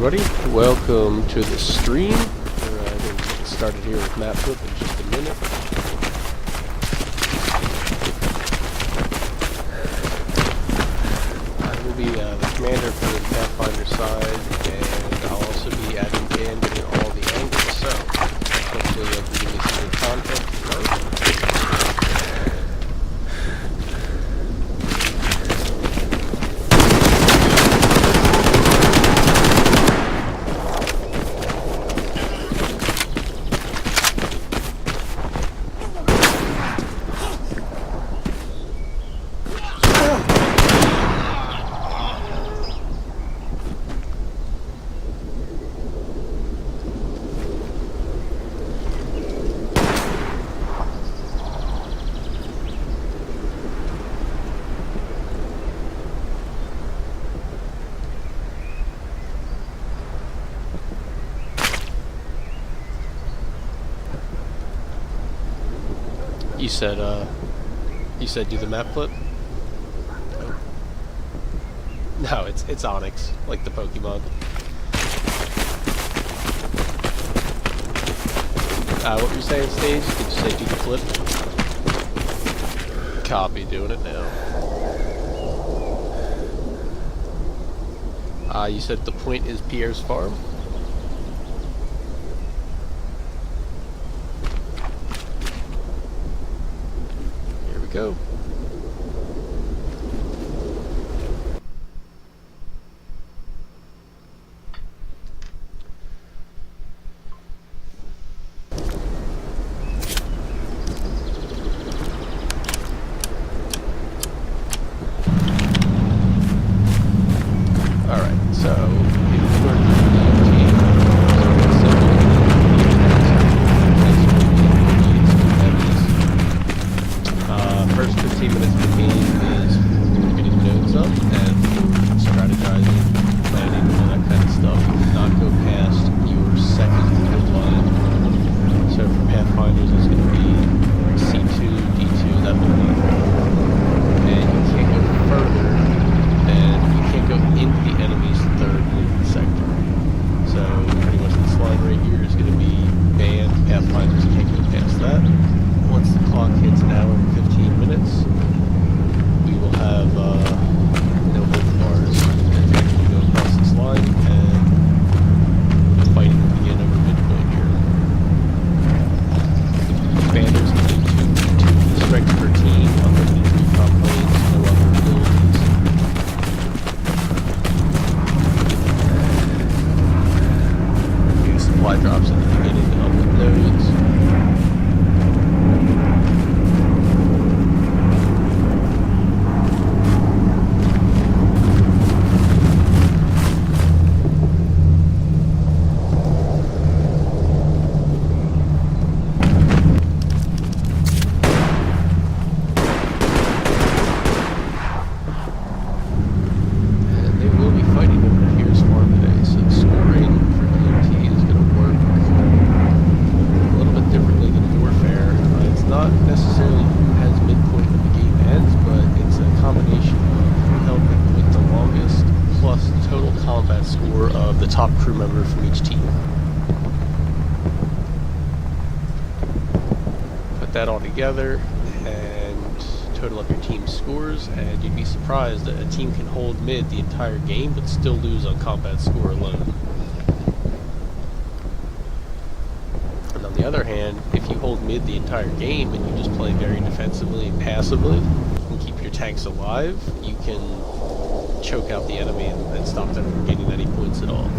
everybody. Welcome to the stream. We're going to get started here with map flip in just a minute. I will be the commander for the Pathfinder side, and I'll also be adding Dan, getting all the angles, so hopefully you can give me some good content tonight. You said do the map flip? No, it's Onyx, like the Pokemon. What were you saying, Stage? Did you say do the flip? Copy, doing it now. You said the point is Pierre's farm? Go. Alright, so if you were to first 15 minutes of the game is getting nodes up and strategizing, planning, all that kind of stuff. Do not go past your second node line. So for Pathfinders, it's going to be C2, D2, that will be. And you can't go further, and you can't go into the enemy's third movement sector. So pretty much this line right here is going to be banned. Pathfinders can't go past that. Once the clock hits an hour and 15 minutes, we will have no hold bars and actually go across this line, and the fighting will begin over midpoint here. Commanders can do two strikes per team, unlimited recon planes, no other abilities. Do supply drops at the beginning of the nodes. Top crew member from each team. Put that all together and total up your team's scores, and you'd be surprised that a team can hold mid the entire game but still lose on combat score alone. And on the other hand, if you hold mid the entire game and you just play very defensively and passively and keep your tanks alive, you can choke out the enemy and stop them from getting any points at all.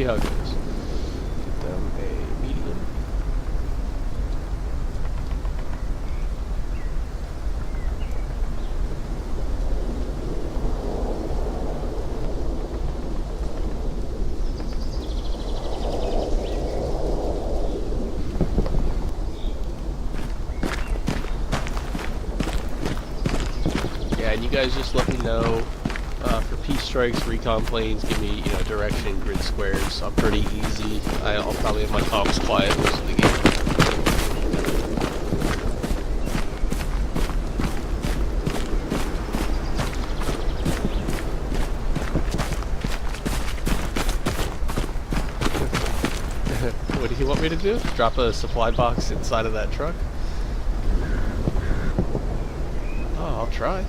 see how it goes. Put them a medium. Yeah, and you guys just let me know for peace strikes, recon planes. Give me, you know, direction, grid squares. I'm pretty easy. I'll probably have my comms quiet most of the game. What do you want me to do? Drop a supply box inside of that truck? Oh, I'll try.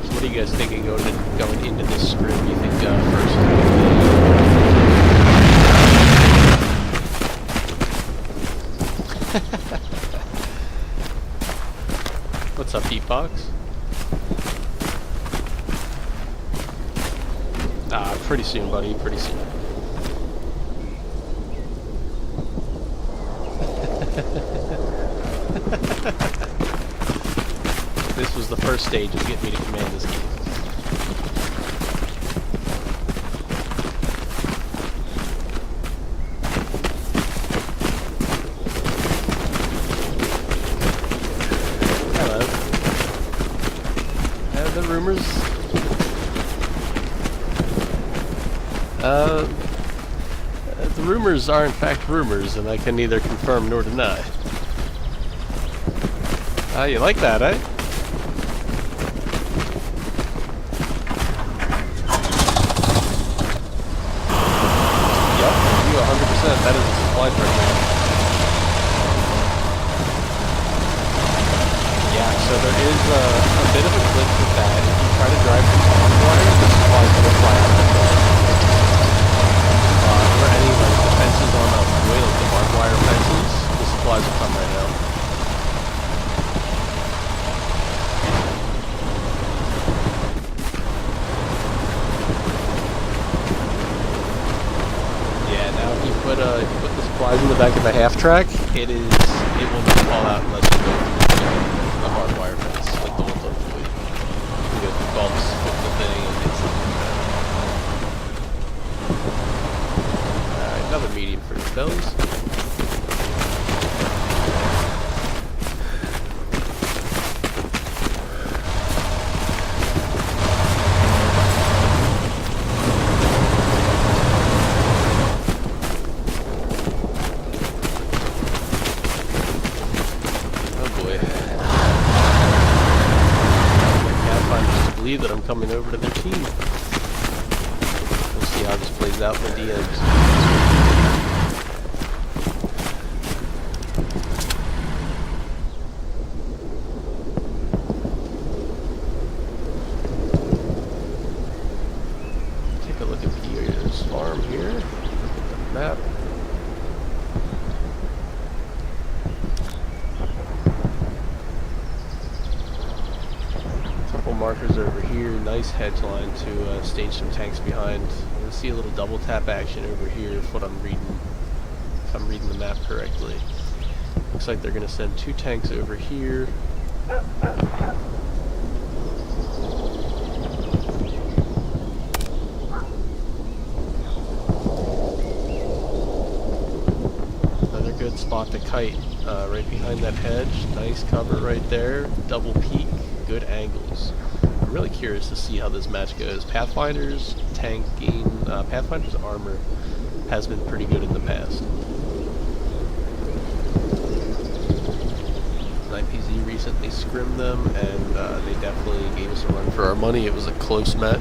What are you guys thinking going into this scrim? You think first? What's up, Beatbox? Pretty soon, buddy. Pretty soon. This was the first stage of getting me to command this game. Hello. The rumors... the rumors are in fact rumors, and I can neither confirm nor deny. You like that, eh? That is a supply truck, man. Yeah, so there is a bit of a glitch with that. If you try to drive through barbed wire, the supplies will fly out of the truck. For any like the fences on the way, like the barbed wire fences, the supplies will come right out. If you put the supplies in the back of the half track, it will not fall out unless you go through the hard wire fence, like the ones on the way. You go through bumps with the thing and it's alright, another medium for your fellas. That I'm coming over to their team. We'll see how this plays out in the DMs. markers over here. Nice hedge line to stage some tanks behind. You're gonna see a little double tap action over here if I'm reading the map correctly. Looks like they're gonna send 2 tanks over here. Another good spot to kite, right behind that hedge. Nice cover right there. Double peak, good angles. I'm really curious to see how this match goes. Pathfinder's tanking, Pathfinder's armor has been pretty good in the past. IPZ recently scrimmed them, and they definitely gave us a run for our money. It was a close match.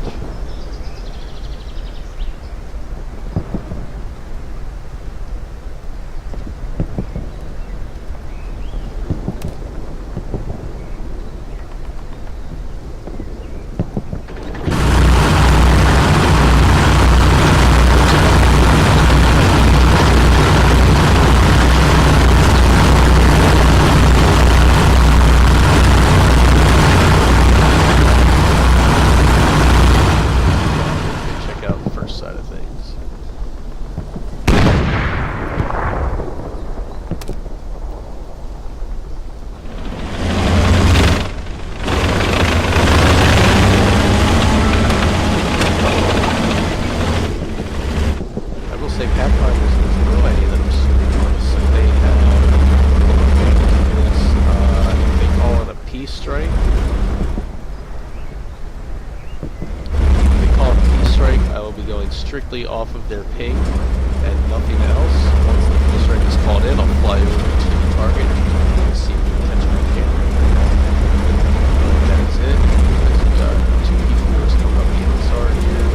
Strictly off of their ping and nothing else. Once the peace strike is called in, I'll fly over to the target and see if we can catch my camera. That's it. We've got 2 P4s coming up the inside here.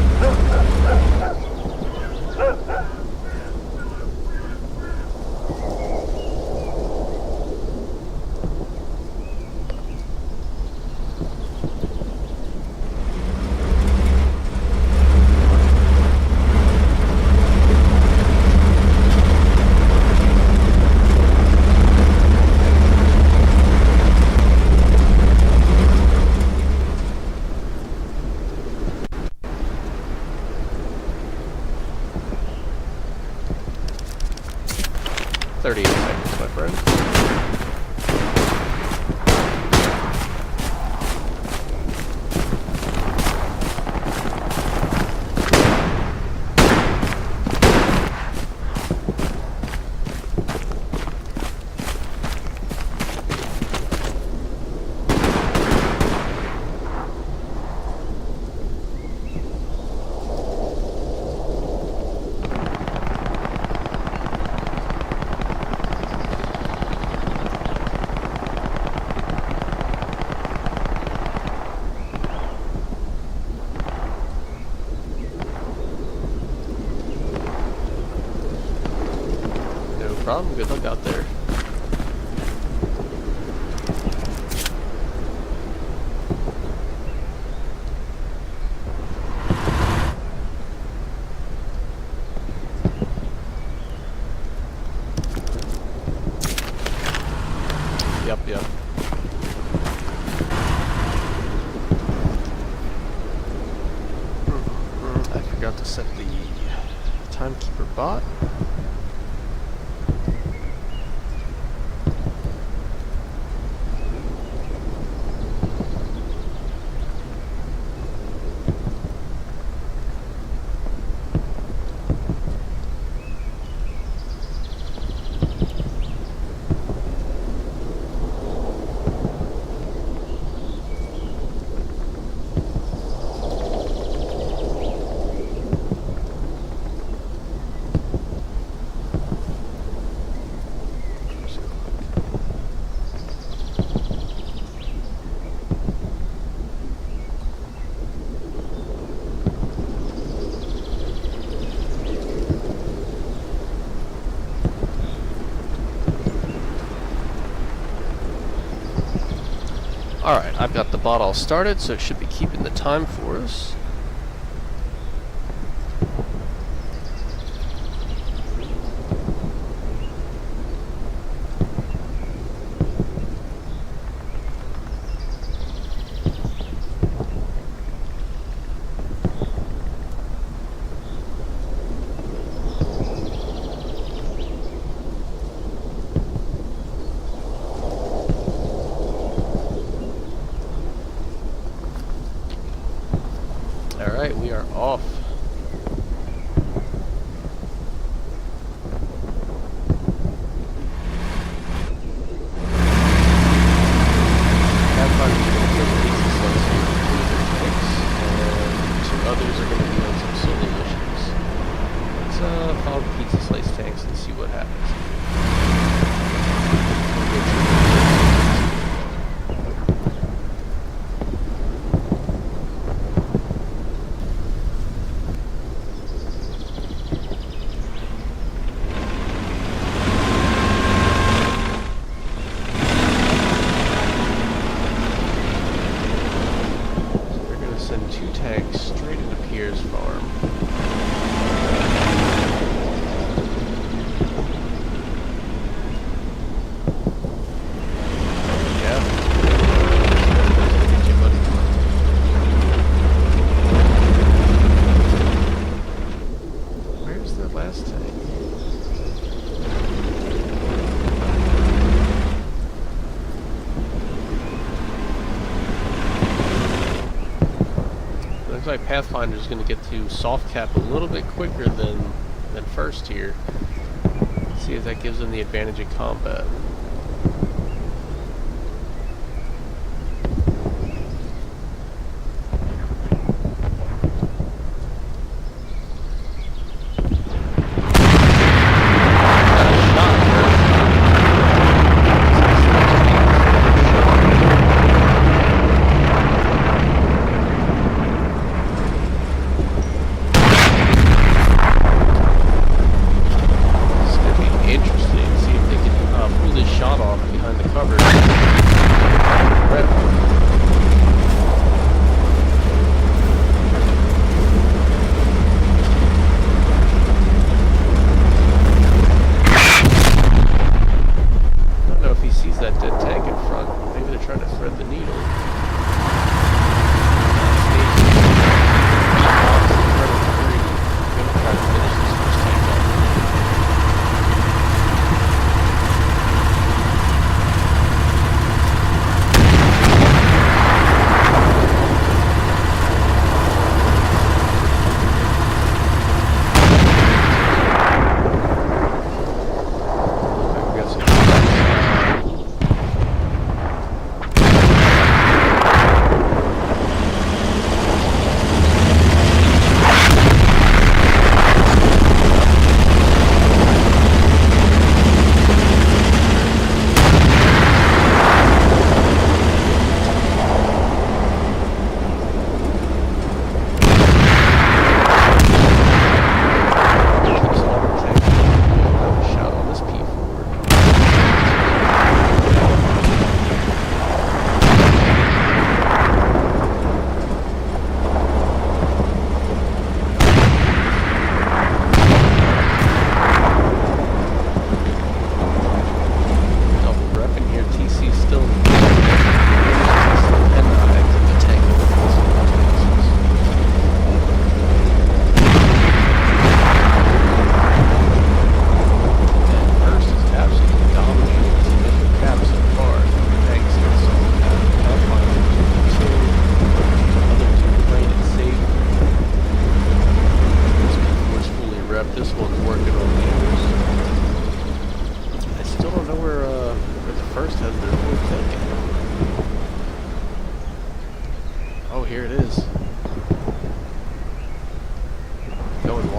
Good luck out there. Yep. I forgot to set the timekeeper bot. Alright, I've got the bot all started, so it should be keeping the time for us. Alright, we are off. Others are going to be on some solo missions. Let's follow the pizza slice tanks and see what happens. Looks like Pathfinder is going to get to soft cap a little bit quicker than first here. Let's see if that gives them the advantage in combat.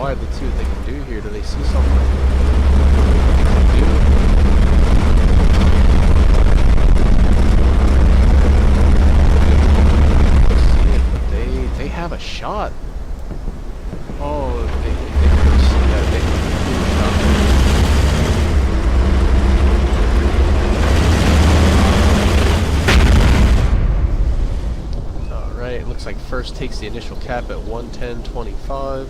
Let's see what they can do here. Do they see something? They have a shot. Oh, they could see that. They could shot. Alright, looks like first takes the initial cap at 110.25.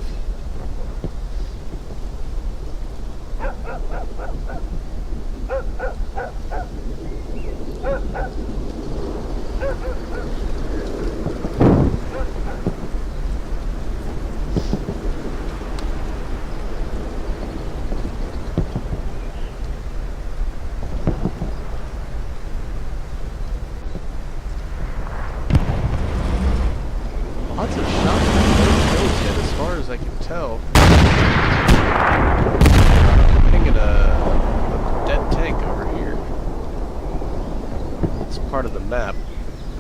part of the map.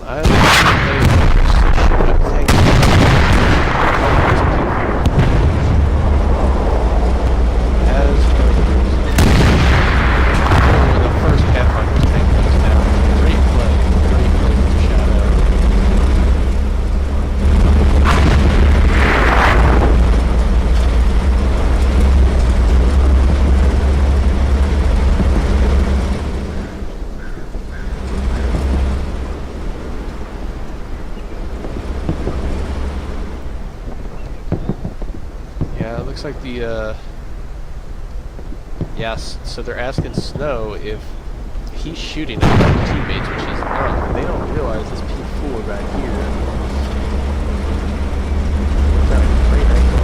I haven't played tank. As per the rules. The first Pathfinder's tank goes down. Great play with the Shadow. Looks like the, yes, so they're asking Snow if he's shooting at their teammates, which he's not. They don't realize this P4 right here. Got a great angle.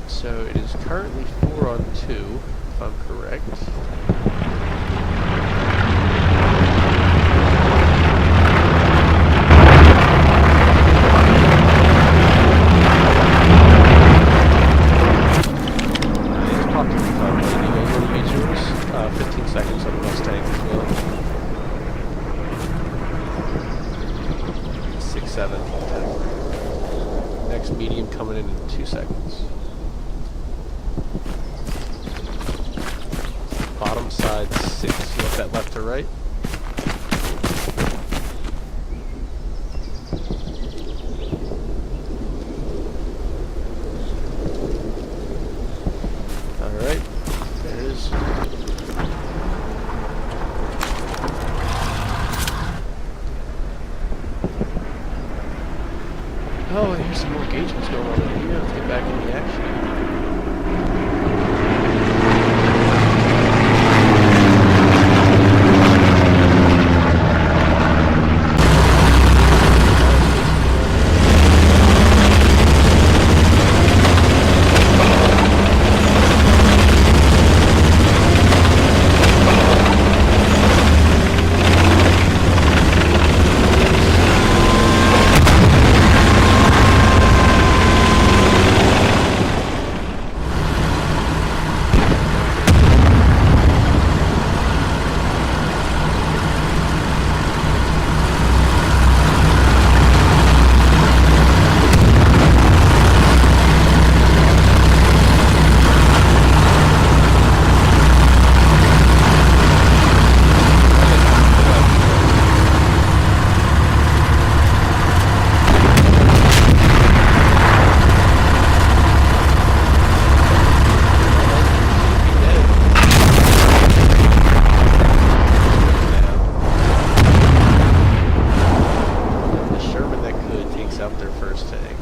So it is currently 4-on-2, if I'm correct. Just pop to recon. What is yours? 15 seconds on the Mustang as well. 6-7. Next medium coming in 2 seconds. Bottom side 6. You want that left to right? Alright. There it is. Oh, here's some more engagements going on over here. Let's get back in the action. Out their first tank.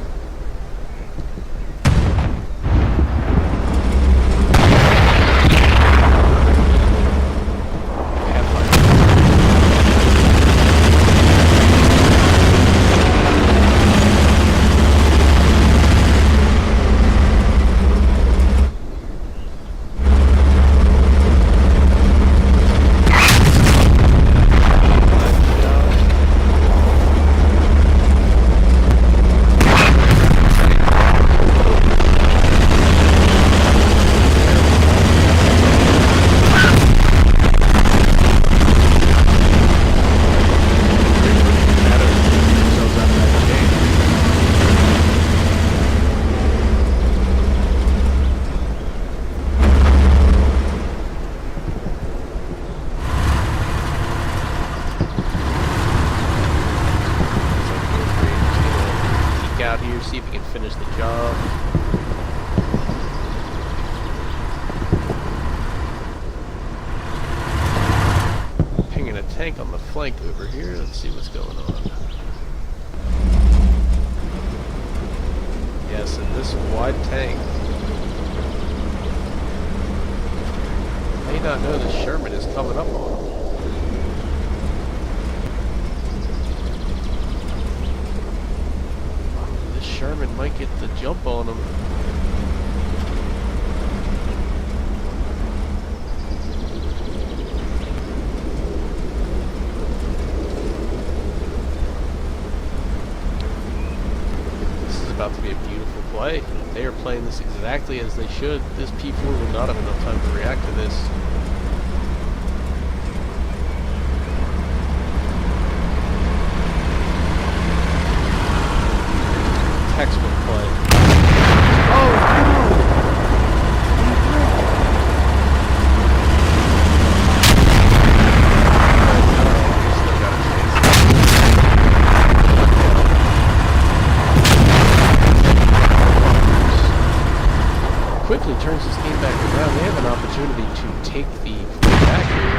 Out here, see if we can finish the job. Pinging a tank on the flank over here. Let's see what's going on. Yes, and this wide tank may not know the Sherman is coming up on them. This Sherman might get the jump on them. This is about to be a beautiful play. They are playing this exactly as they should. This P4 will not have enough time to react to this. Textbook play. Oh, no! Quickly turns this game back around. They have an opportunity to take the play back here.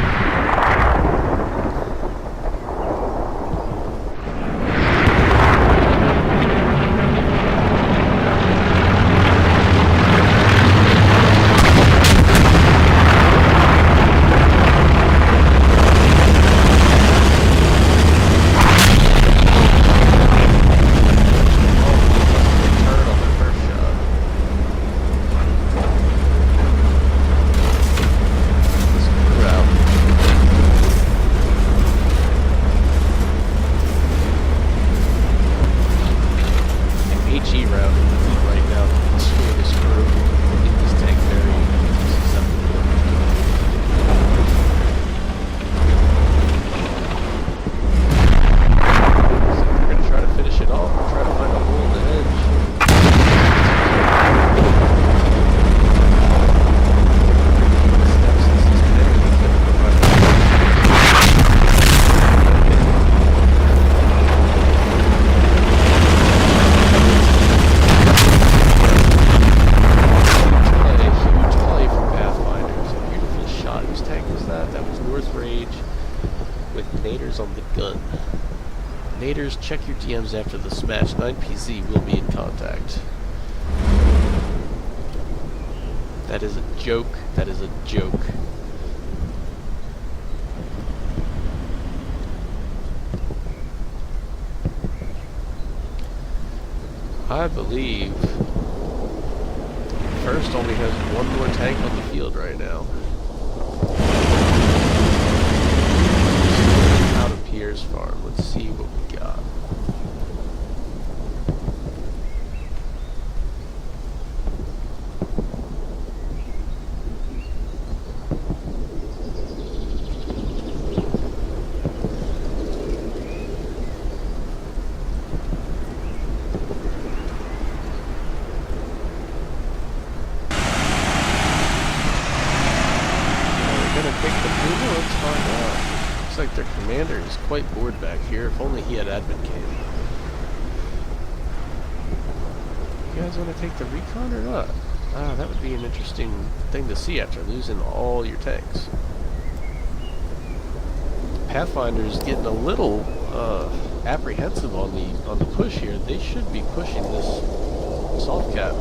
Check your DMs after the smash. 9PZ will be in contact. That is a joke. That is a joke. I believe First only has one more tank on the field right now. Out of Pierre's farm. Let's see what we got. Like their commander is quite bored back here. If only he had admin cam. You guys want to take the recon or not? Ah, that would be an interesting thing to see after losing all your tanks. Pathfinder's getting a little apprehensive on the push here. They should be pushing this soft cap.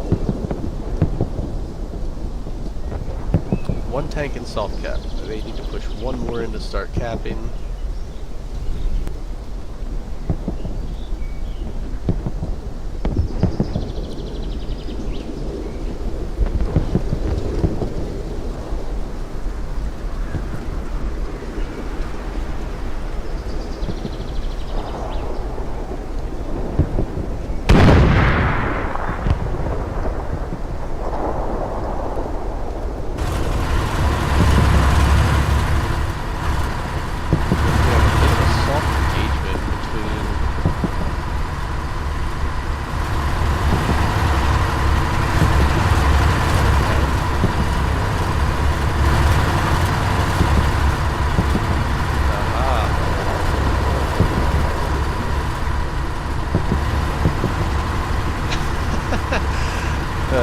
One tank in soft cap. They need to push one more in to start capping.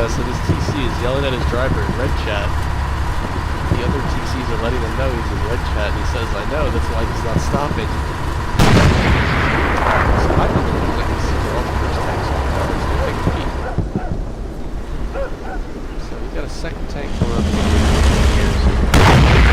So this TC is yelling at his driver in red chat. The other TCs are letting him know he's in red chat, and he says, I know, that's why he's not stopping. So I don't know if I can see all the first tanks on the tower, so take a peek. So we've got a second tank coming up here.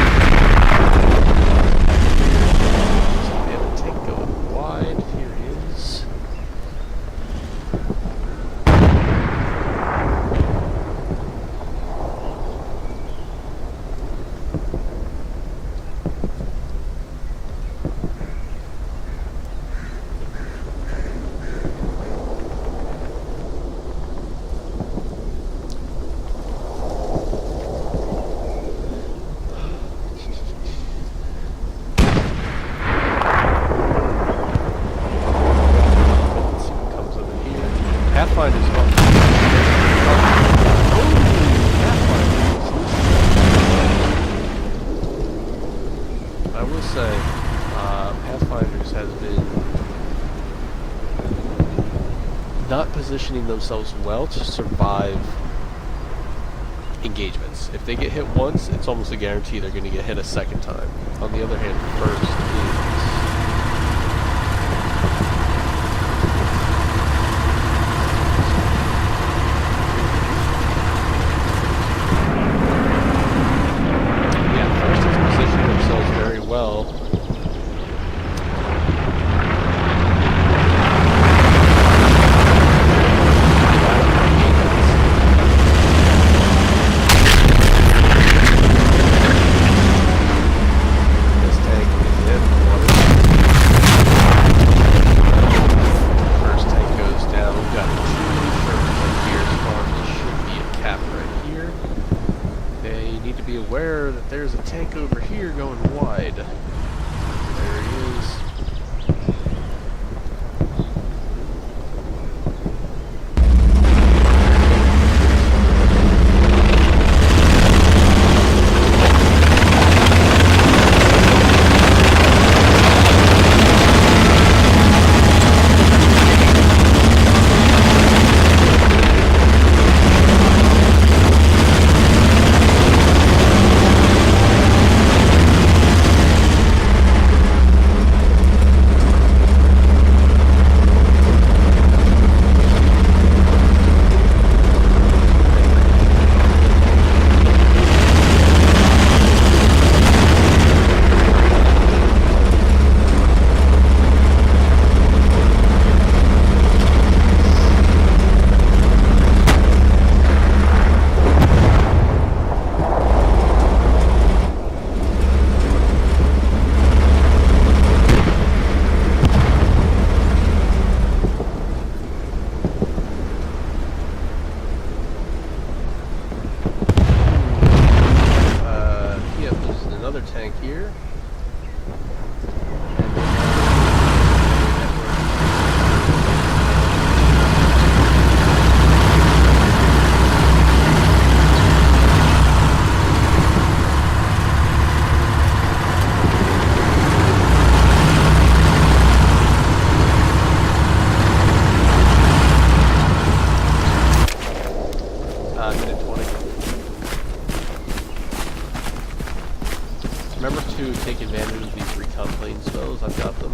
positioning themselves well to survive engagements. If they get hit once, it's almost a guarantee they're going to get hit a second time. On the other hand, first is... well. This tank is in water. First tank goes down. We've got two Shermans up here as far as there should be a cap right here. They need to be aware that there's a tank over here going wide. There he is. Tank here. Minute 20. Remember to take advantage of these recon plane spells. I've got them.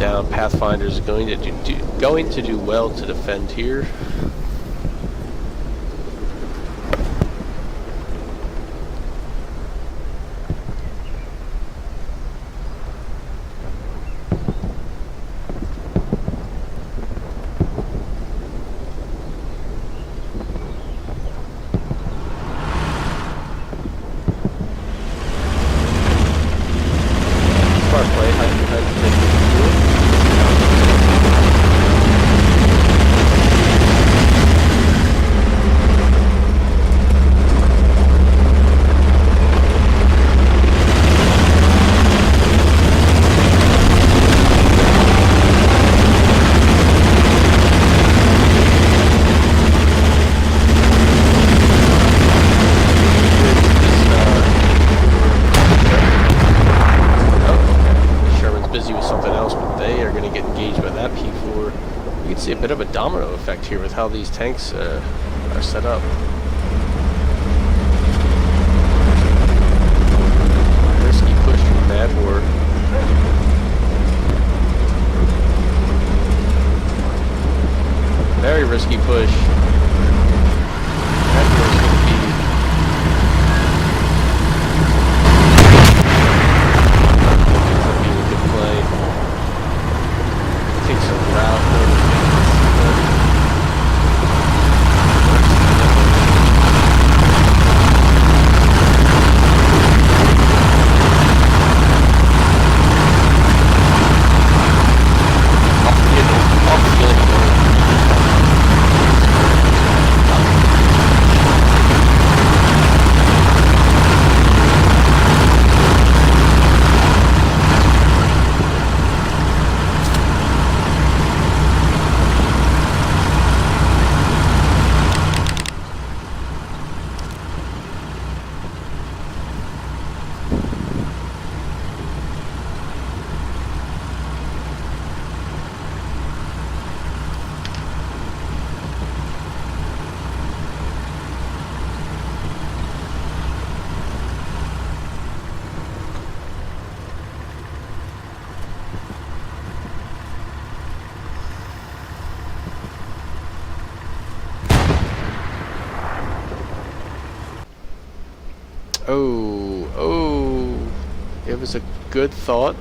down. Pathfinder's going to do well to defend here. See a bit of a domino effect here with how these tanks are set up. Risky push from Mad War. Very risky push. Mad War's gonna be a good play. Take some route. Oh, it was a good thought.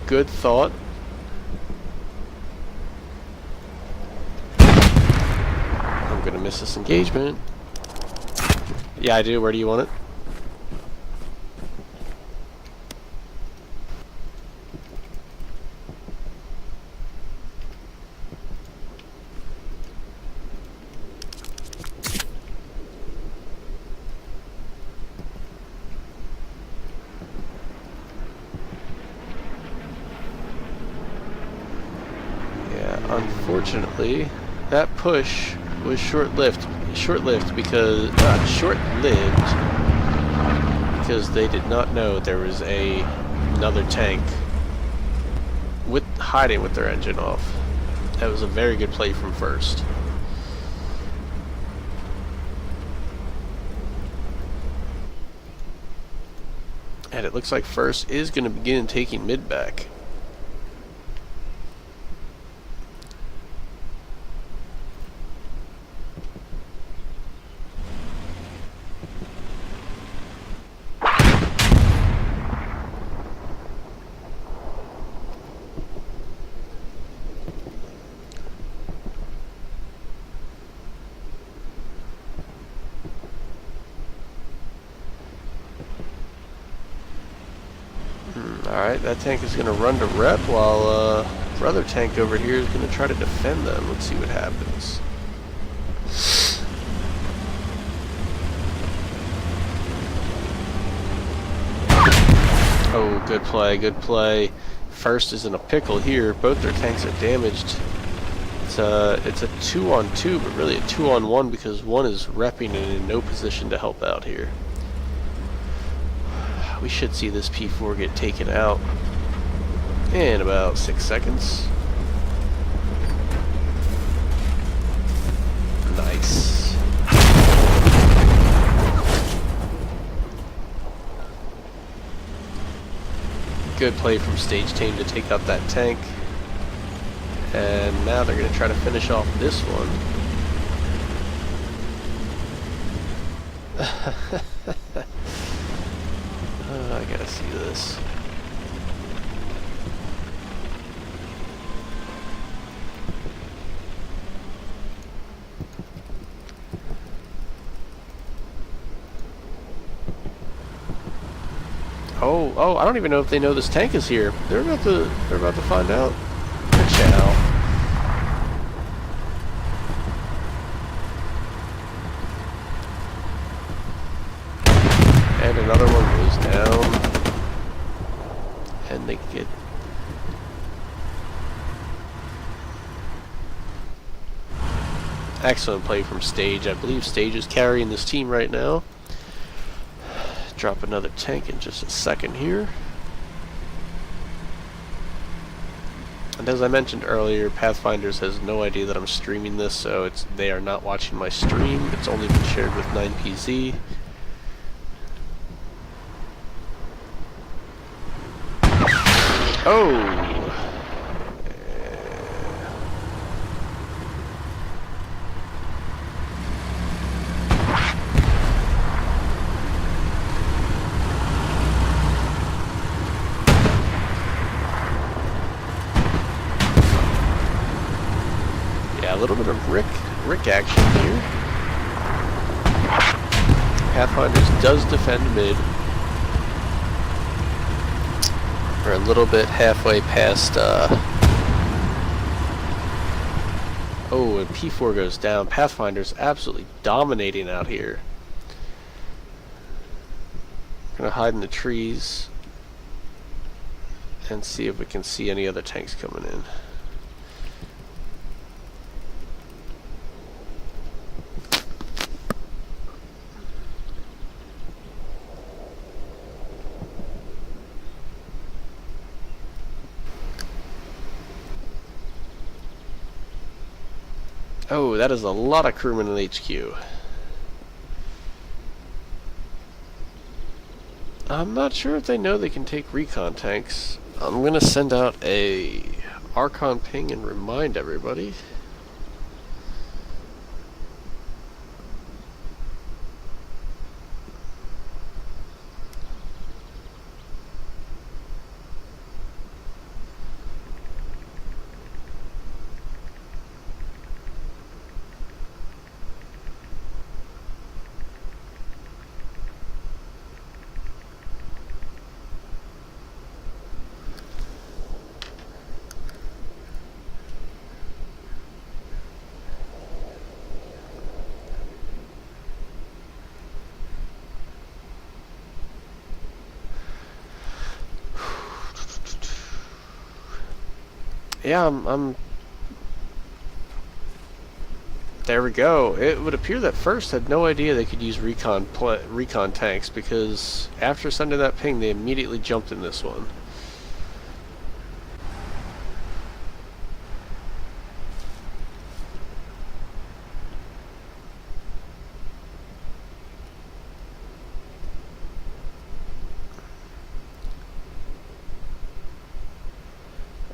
Good thought. I'm gonna miss this engagement. Yeah, I do. Where do you want it? Unfortunately, that push was short-lived because they did not know there was another tank hiding with their engine off. That was a very good play from first. And it looks like first is going to begin taking mid back. Alright, that tank is going to run to rep while brother tank over here is going to try to defend them. Let's see what happens. Oh, good play, good play. First is in a pickle here. Both their tanks are damaged. It's a 2-on-2, but really a 2-on-1 because one is repping and in no position to help out here. We should see this P4 get taken out in about 6 seconds. Nice. good play from stage team to take out that tank. And now they're going to try to finish off this one. I gotta see this. Oh, I don't even know if they know this tank is here. They're about to find out. Ciao. And another one goes down. And they get... Excellent play from Stage. I believe Stage is carrying this team right now. Drop another tank in just a second here. And as I mentioned earlier, Pathfinders has no idea that I'm streaming this, so they are not watching my stream. It's only been shared with 9PZ. Oh! Yeah, a little bit of Rick action here. Pathfinders does defend mid. We're a little bit halfway past, oh, and P4 goes down. Pathfinder's absolutely dominating out here. Gonna hide in the trees and see if we can see any other tanks coming in. Oh, that is a lot of crewmen in HQ. I'm not sure if they know they can take recon tanks. I'm gonna send out a Archon ping and remind everybody. Yeah, I'm there we go. It would appear that First had no idea they could use recon tanks, because after sending that ping, they immediately jumped in this one.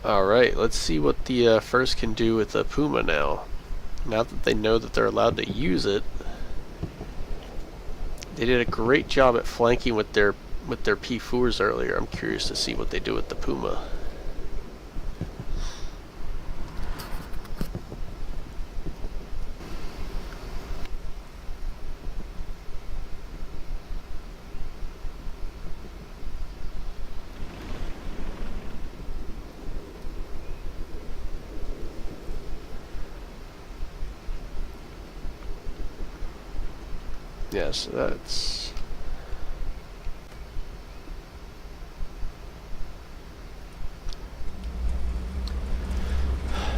Alright, let's see what the First can do with the Puma now. Now that they know that they're allowed to use it. They did a great job at flanking with their P4s earlier. I'm curious to see what they do with the Puma. Yes, that's...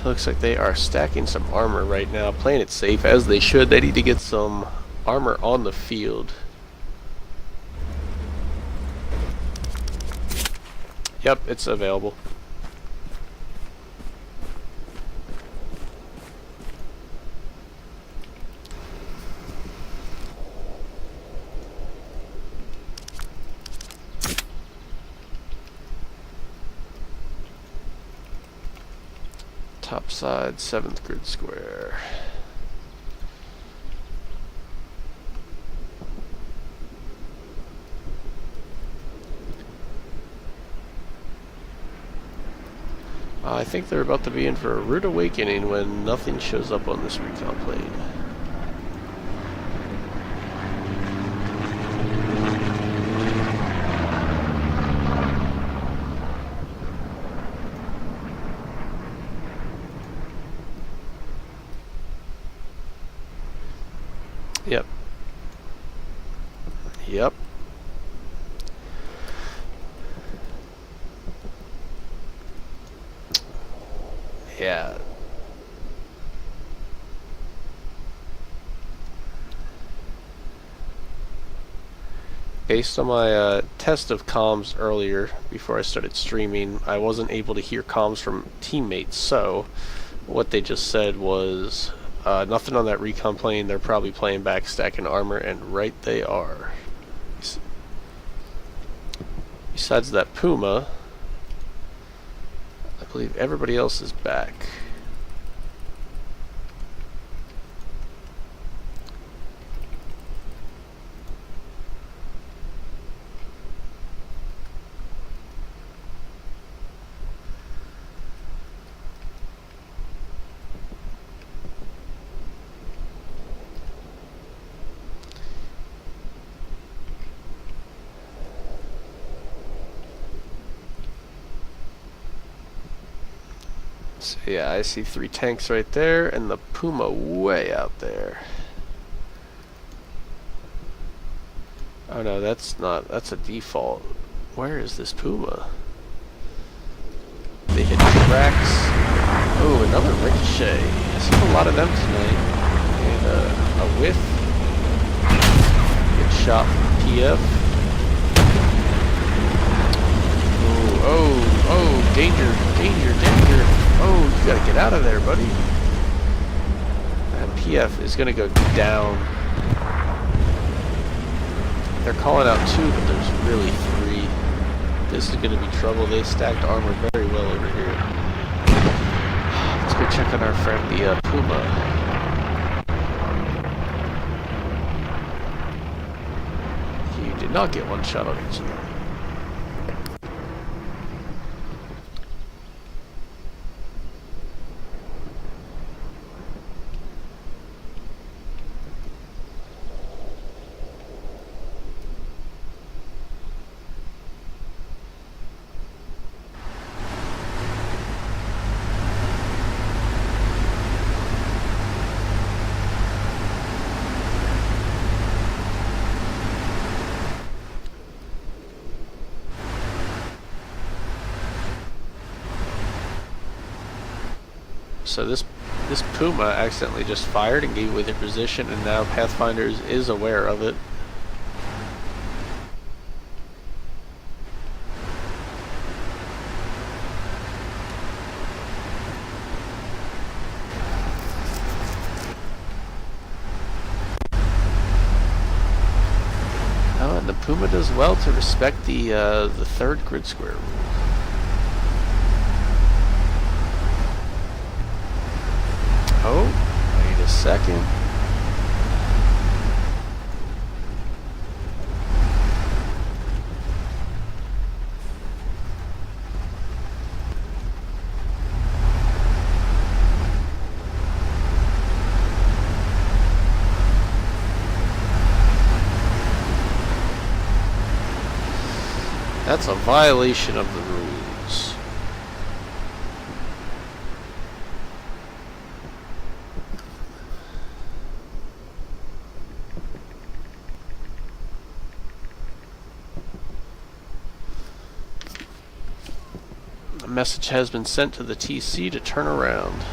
Looks like they are stacking some armor right now, playing it safe as they should. They need to get some armor on the field. Yep, it's available. Top side, 7th grid square. I think they're about to be in for a rude awakening when nothing shows up on this recon plane. Yep. Yep. Yeah. Based on my test of comms earlier, before I started streaming, I wasn't able to hear comms from teammates, so what they just said was nothing on that recon plane. They're probably playing back stacking armor, and right they are. Besides that Puma, I believe everybody else is back. So yeah, I see 3 tanks right there, and the Puma way out there. Oh no, that's not, that's a default. Where is this Puma? They hit tracks. Oh, another ricochet. I see a lot of them tonight. And a whiff. Good shot from PF. Oh, danger, danger, danger. Oh, you gotta get out of there, buddy. And PF is gonna go down. They're calling out 2, but there's really 3. This is gonna be trouble. They stacked armor very well over here. Let's go check on our friend, the Puma. You did not get one shot on each of them. So this Puma accidentally just fired and gave away their position, and now Pathfinders is aware of it. Oh, and the Puma does well to respect the 3rd grid square rule. Oh, wait a second. That's a violation of the rules. A message has been sent to the TC to turn around.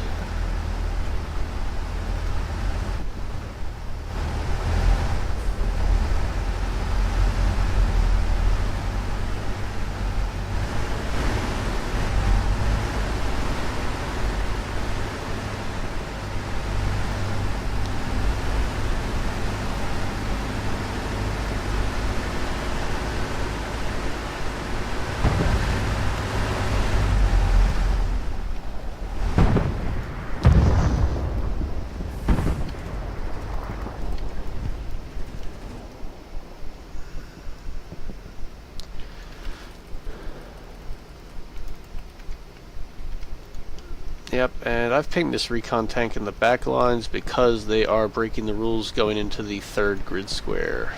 Yep, and I've pinged this recon tank in the back lines because they are breaking the rules going into the 3rd grid square.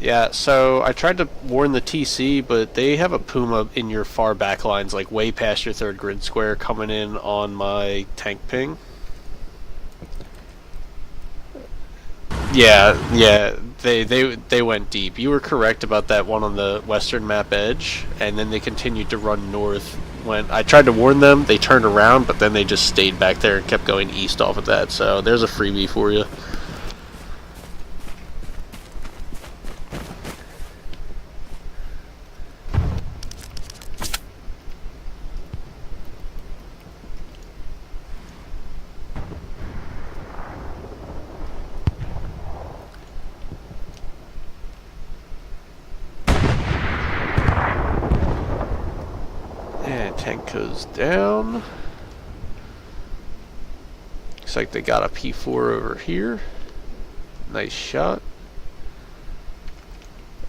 Yeah, so I tried to warn the TC, but they have a Puma in your far back lines, like way past your 3rd grid square, coming in on my tank ping. Yeah, they went deep. You were correct about that one on the western map edge, and then they continued to run north. When I tried to warn them, they turned around, but then they just stayed back there and kept going east off of that. So there's a freebie for you. And tank goes down. Looks like they got a P4 over here. Nice shot.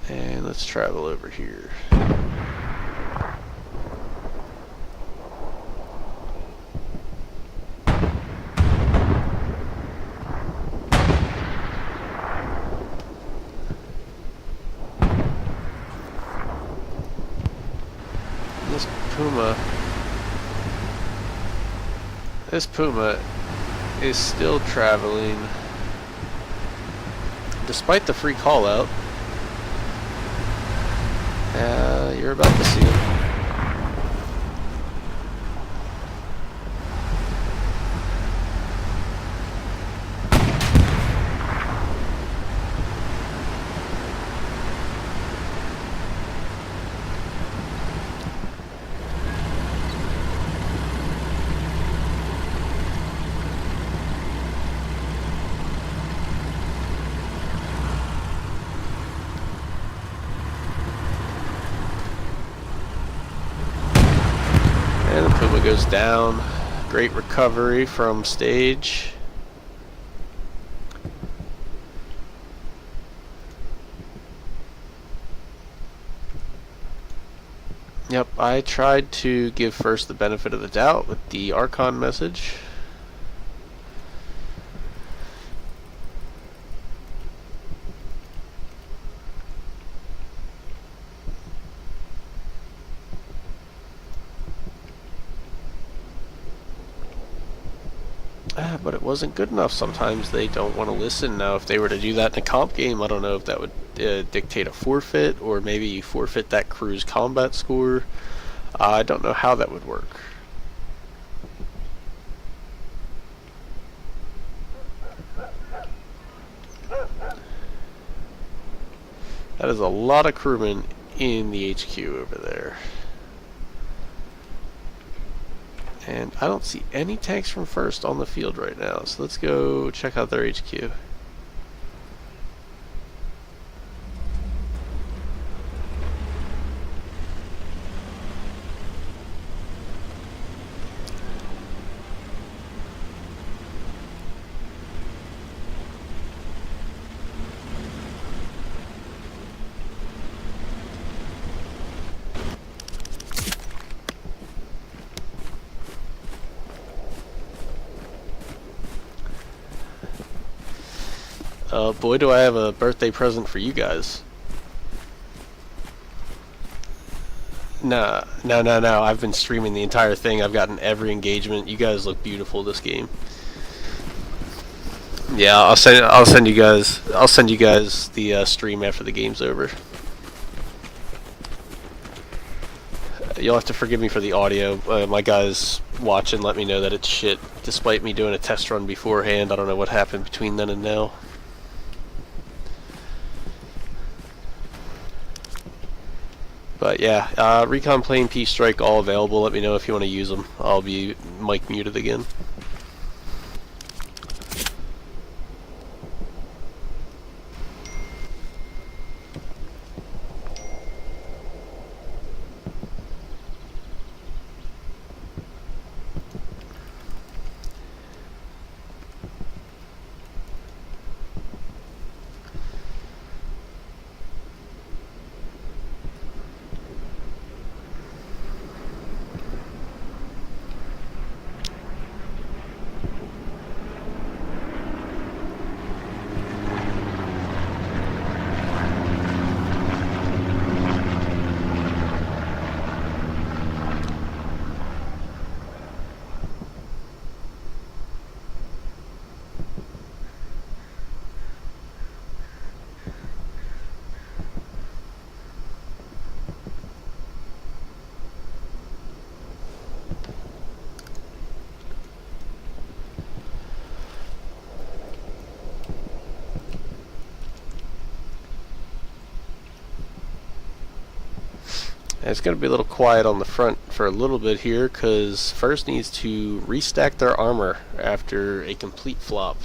And let's travel over here. This Puma is still traveling despite the free call out. You're about to see him. And the Puma goes down. Great recovery from stage. Yep, I tried to give first the benefit of the doubt with the Archon message. But it wasn't good enough. Sometimes they don't want to listen. Now, if they were to do that in a comp game, I don't know if that would dictate a forfeit, or maybe you forfeit that crew's combat score. I don't know how that would work. That is a lot of crewmen in the HQ over there. And I don't see any tanks from first on the field right now, so let's go check out their HQ. Boy, do I have a birthday present for you guys. No. I've been streaming the entire thing. I've gotten every engagement. You guys look beautiful this game. Yeah, I'll send you guys the stream after the game's over. You'll have to forgive me for the audio. My guys watching let me know that it's shit, despite me doing a test run beforehand. I don't know what happened between then and now. But yeah, Recon Plane, Peace Strike, all available. Let me know if you want to use them. I'll be mic muted again. And it's going to be a little quiet on the front for a little bit here, because first needs to restack their armor after a complete flop.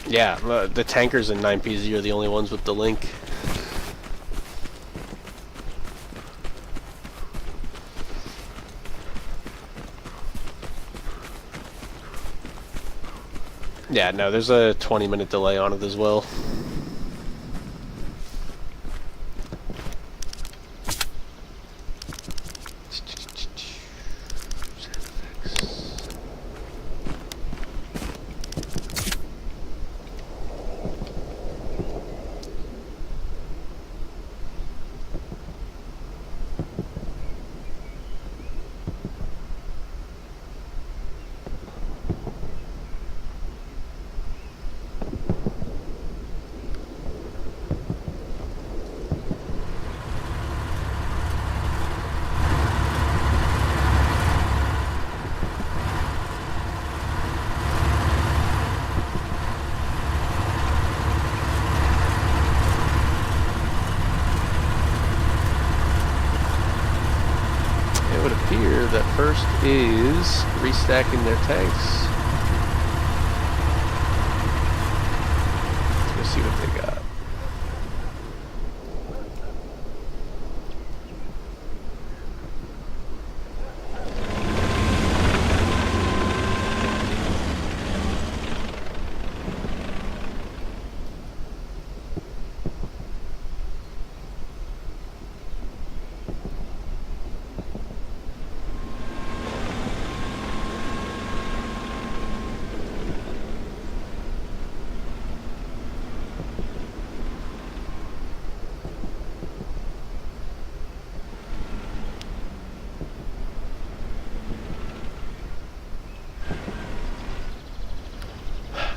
Yeah, the tankers in 9PZ are the only ones with the link. Yeah, no, there's a 20-minute delay on it as well. That first is restacking their tanks. Let's go see what they got.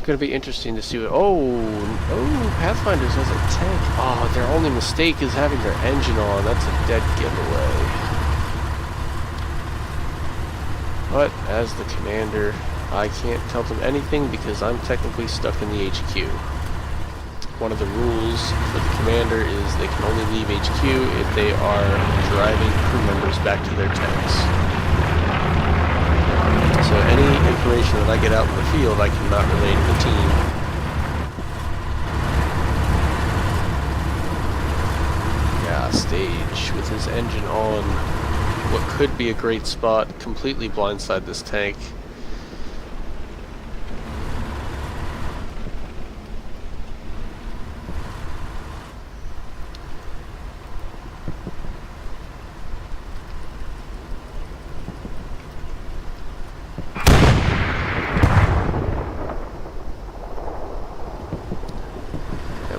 Going to be interesting to see what. Oh, Pathfinders has a tank. Oh, their only mistake is having their engine on. That's a dead giveaway. But as the commander, I can't tell them anything because I'm technically stuck in the HQ. One of the rules for the commander is they can only leave HQ if they are driving crew members back to their tanks. So any information that I get out in the field, I cannot relay to the team. Yeah, Stage with his engine on. What could be a great spot, completely blindside this tank.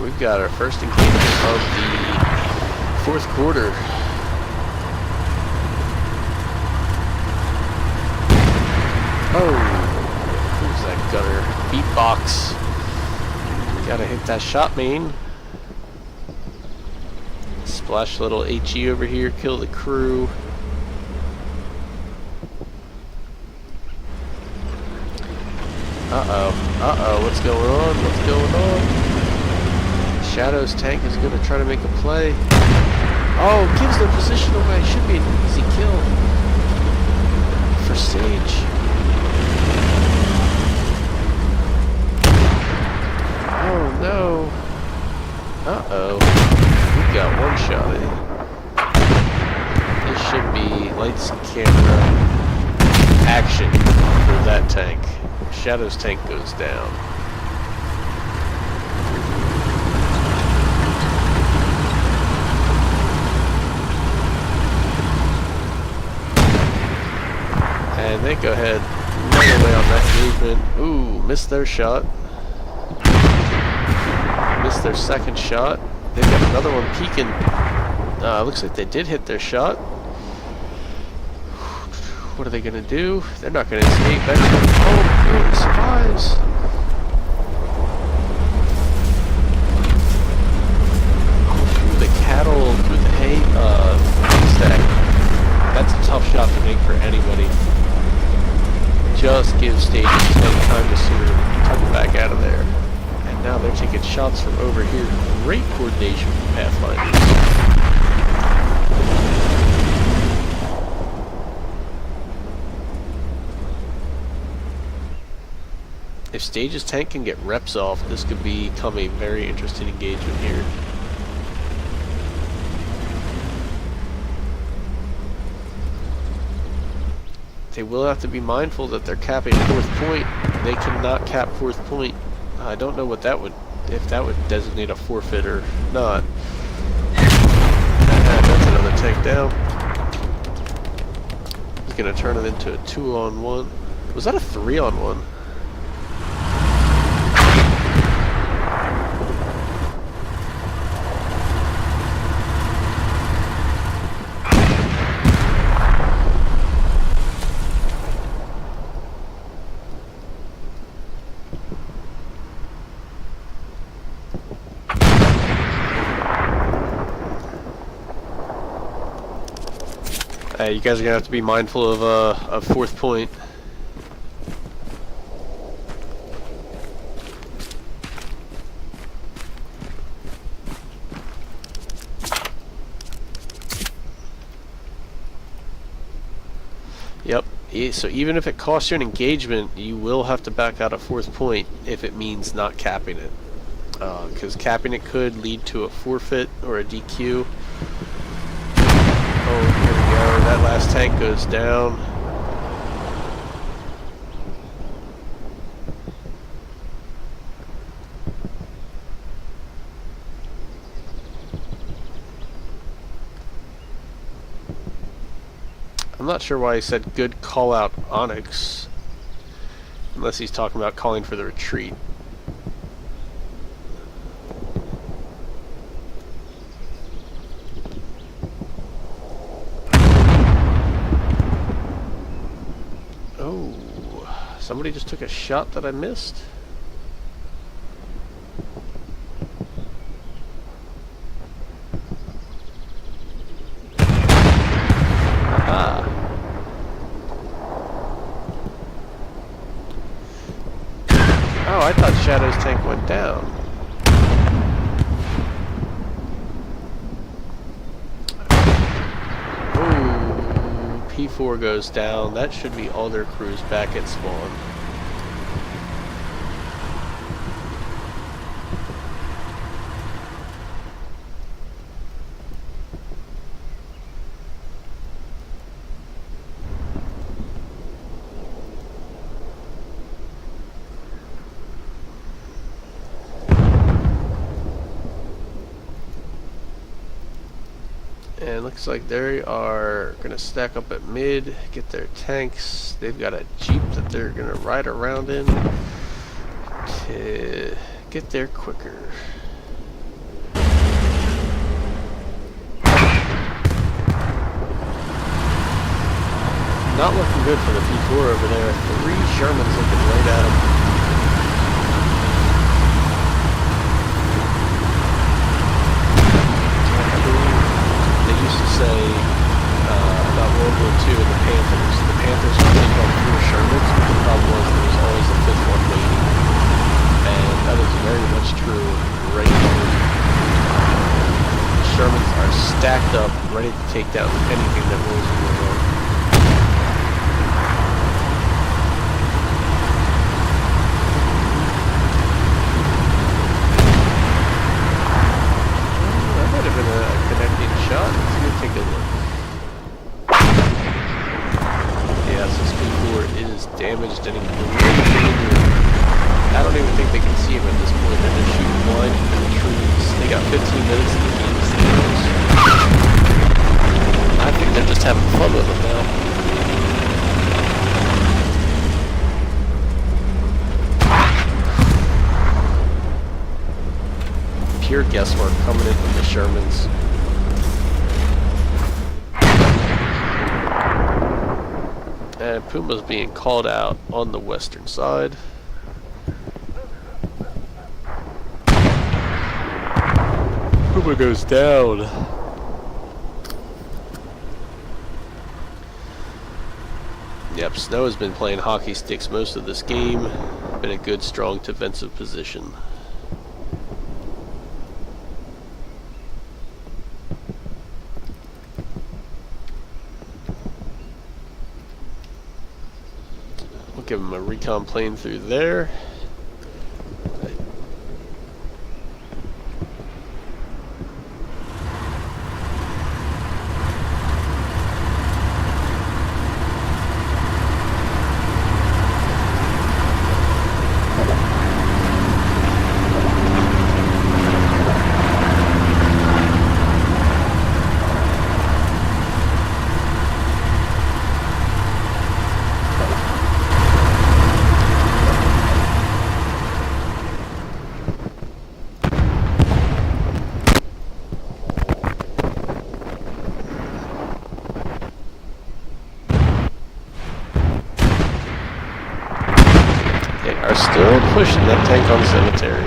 We've got our first engagement of the fourth quarter. Oh, who's that gunner? Beatbox. Gotta hit that shot main. Splash a little HE over here, kill the crew. Uh-oh, what's going on? What's going on? Shadow's tank is going to try to make a play. Oh, gives their position away. Should be an easy kill for Sage. Oh no. Uh-oh. We got one shot in. This should be lights and camera action for that tank. Shadow's tank goes down. And they go ahead right away on that movement. Ooh, missed their shot. Missed their second shot. They've got another one peeking. Looks like they did hit their shot. What are they gonna do? They're not gonna escape. Oh, good, survives. Through the cattle, through the hay stack. That's a tough shot to make for anybody. Just give Stages time to sort of tuck back out of there. And now they're taking shots from over here. Great coordination from Pathfinders. If Stage's tank can get reps off, this could become a very interesting engagement here. They will have to be mindful that they're capping fourth point. They cannot cap fourth point. I don't know what that would, if that would designate a forfeit or not. That's another tank down. He's gonna turn it into a 2-on-1. Was that a 3-on-1? You guys are gonna have to be mindful of fourth point. Yep. So even if it costs you an engagement, you will have to back out at fourth point if it means not capping it, because capping it could lead to a forfeit or a DQ. Oh, here we go. That last tank goes down. I'm not sure why he said good call out Onyx, unless he's talking about calling for the retreat. Somebody just took a shot that I missed. Aha. Oh, I thought Shadow's tank went down. P4 goes down. That should be all their crews back at spawn. And looks like they are going to stack up at mid, get their tanks. They've got a Jeep that they're going to ride around in to get there quicker. Not looking good for the P4 over there. 3 Shermans looking right at him. Say about World War II and the Panthers. The Panthers would take on 4 Shermans, but the problem was there was always a 5th one waiting. And that is very much true right here. poised up, ready to take down anything that rolls in the road. That might have been a connecting shot. Let's go take a look. Yeah, so Speed 4 is damaged and included. I don't even think they can see him at this point. They're just shooting blind into the trees. They got 15 minutes to gain the signals. I think they're just having fun with them now. Pure guesswork coming in from the Shermans. And Puma's being called out on the western side. Puma goes down. Yep, Snow has been playing hockey sticks most of this game. Been a good, strong defensive position. We'll give him a recon plane through there. Still pushing that tank on cemetery.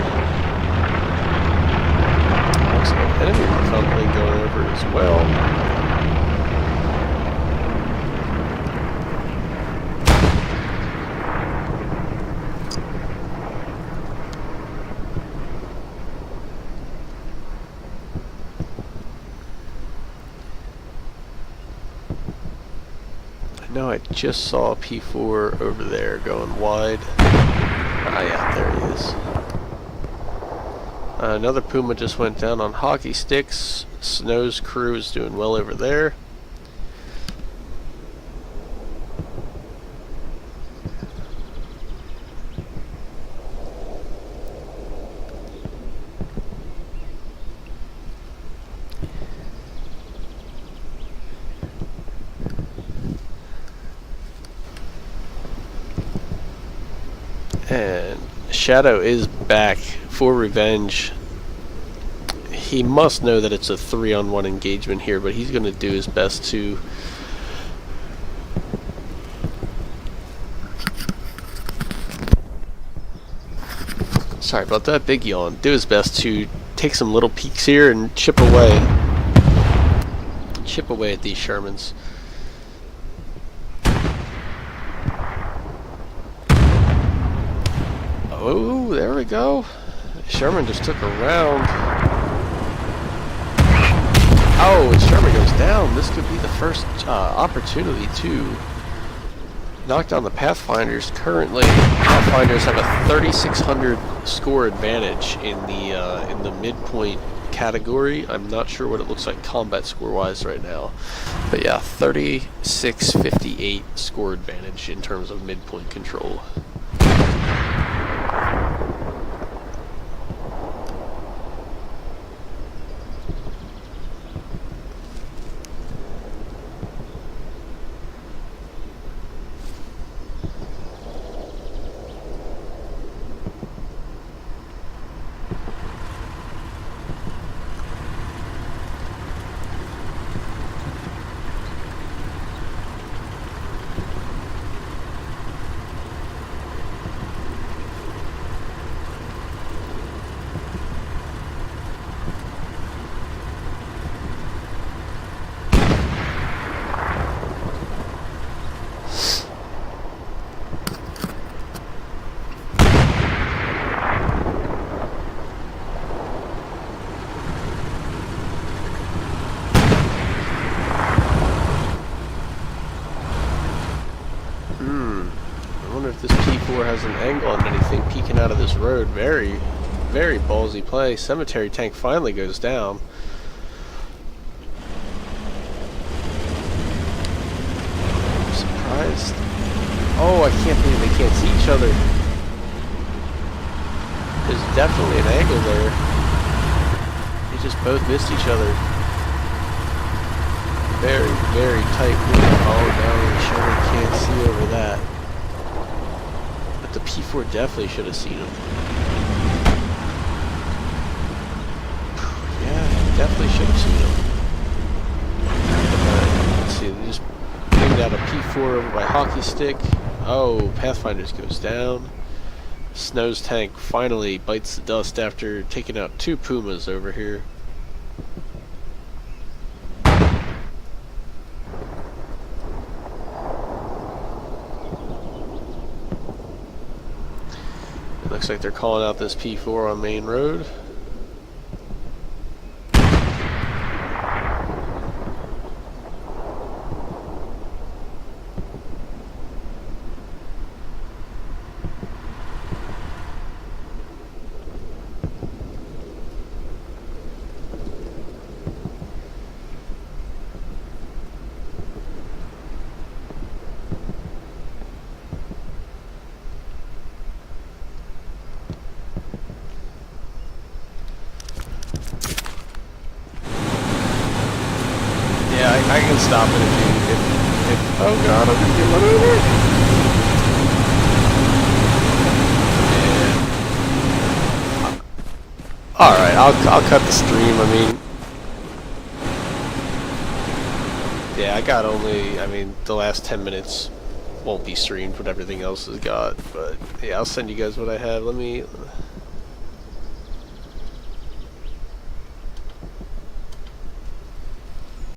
Looks like enemy recon plane going over as well. I know I just saw a P4 over there going wide. Ah, yeah, there he is. Another Puma just went down on hockey sticks. Snow's crew is doing well over there. And Shadow is back for revenge. He must know that it's a 3-on-1 engagement here, but he's going to do his best to sorry about that big yawn. Do his best to take some little peeks here and chip away at these Shermans. Oh, there we go. Sherman just took a round. Oh, and Sherman goes down. This could be the first opportunity to knock down the Pathfinders. Currently, Pathfinders have a 3,600 score advantage in the midpoint category. I'm not sure what it looks like combat score-wise right now, but yeah, 3658 score advantage in terms of midpoint control. wonder if this P4 has an angle on anything peeking out of this road. Very, very ballsy play. Cemetery tank finally goes down. I'm surprised. Oh, I can't believe they can't see each other. There's definitely an angle there. They just both missed each other. Very, very tight movement. Oh no, we surely can't see over that. But the P4 definitely should have seen him. Yeah, definitely should have seen him. Let's see, they just pinged out a P4 over by hockey stick. Oh, Pathfinders goes down. Snow's tank finally bites the dust after taking out 2 Pumas over here. Looks like they're calling out this P4 on main road. Yeah, I can stop it if oh god, I'm gonna get run over. Yeah. Alright, I'll cut the stream, I mean. Yeah, I got only, I mean, the last 10 minutes won't be streamed, what everything else has got, but yeah, I'll send you guys what I have. Let me